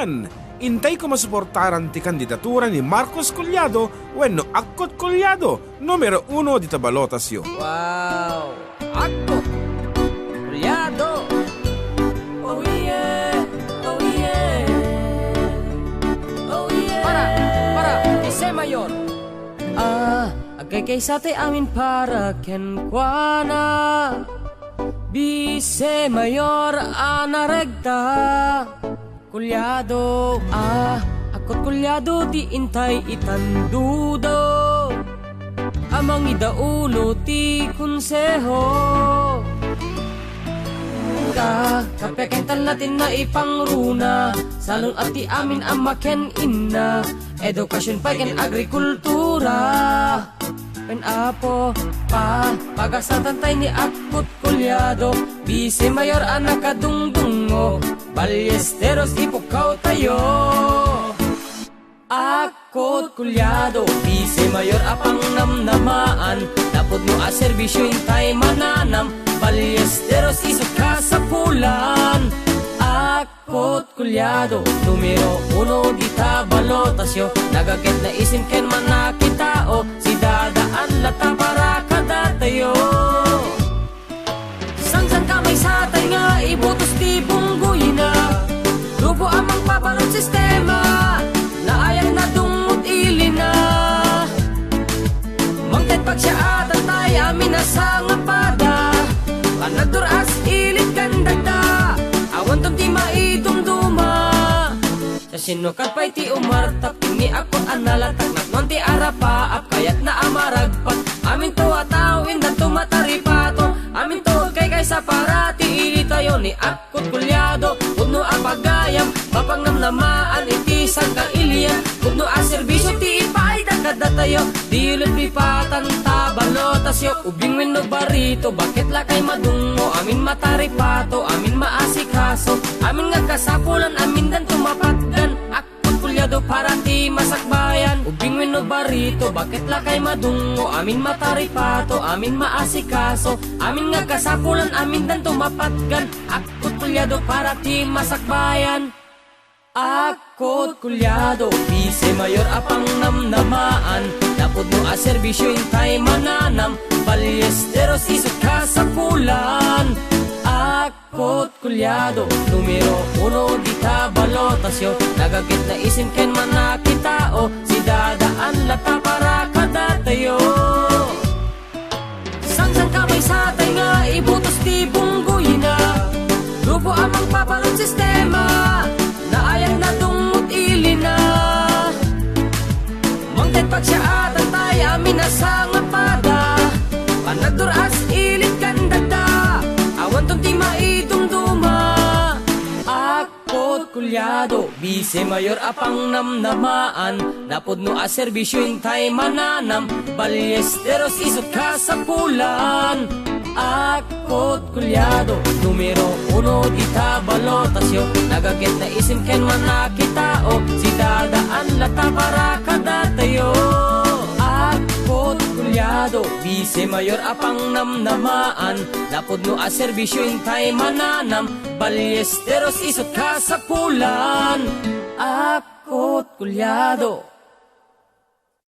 Bayan. Intay ko masuportaran ti kandidatura ni Marcos Collado wenno Akot Collado, numero 1 di Tabalotasyo. Wow! Akot Collado! Oh yeah! Oh yeah! Oh yeah! Para! Ise Mayor! Agay kay sate amin para kenkwana Bise Mayor anaregta Collado, Akot Collado ti intay itandudo Amang idaulo ti konseho Kapekentan natin na ipangruna Salon at ti amin amaken inna Edukasyon pa ken agrikultura Pen apo pagasatan tay ni Akot Collado Bise Mayor anak kadungdungo Ballesteros ipukaw tayo Akot Collado Bise Mayor apang namnamaan Napod mo a serbisyo intay mananam Ballesteros isot ka sa pulan Akot Collado Numero 1 di Tabalotasyo Nagaget na isim ken man nakitao Si dadaan lata para kadatayo Sang kamay sa tay nga ibutos ti bunggoy na Grupo amang pabalot sistema Naayang na dungot ili na Mangtet pag siya atan tay amin na sa ngapada Panagduras ilit kandagda Awan tong ti maidumduma Sa sinukat pa'y ti umartap Tingi ako analatak Naknon ti arapaap Kayat na amaragpat Amin to atawin Dan tumataripato Amin to kay sa parati Ili tayo ni Akot Collado Pudno apagayam Mapangnamnamaan iti sangkang ilian Pudno a serbisyo ti ipaida kada tayo Dilot pipatan Tabalotasyo Ubing wenno barito Bakit la kay madungo Amin mataripato Amin maasikaso Amin nga kasapulan Amin dan tumapatgan Akot Collado para ti masakbayan Ubing wenno barito Bakit la kay madungo Amin mataripato Amin maasikaso Amin nga kasapulan Amin dan tumapatgan Akot Collado para ti masakbayan Akot Collado Bise Mayor apang namnamaan Napod mo a serbisyo intay mananam Ballesteros isot ka sa pulan Akot Collado Numero 1 di Tabalotasyo Nagaget na isim ken man nakitao Si dadaan lata para kadatayo Sang kamay sa tay nga ibutos ti bunggoy na Grupo amang pabalot sistema Naayang na dungot ili na Mangtet pag siya atan tay amin na sa ngapada Panagduras ilit kandagda Awan tong ti maidumduma Akot Collado Bise Mayor apang namnamaan Napod no a serbisyo intay mananam Ballesteros isot ka sa pulan Akot Collado Numero 1 di Tabalotasyo Nagaget na isim ken man nakitao Si dadaan lata para kadatayo Akot Collado Bise Mayor apang namnamaan Napod no a serbisyo intay mananam Ballesteros isot ka sa pulan Akot Collado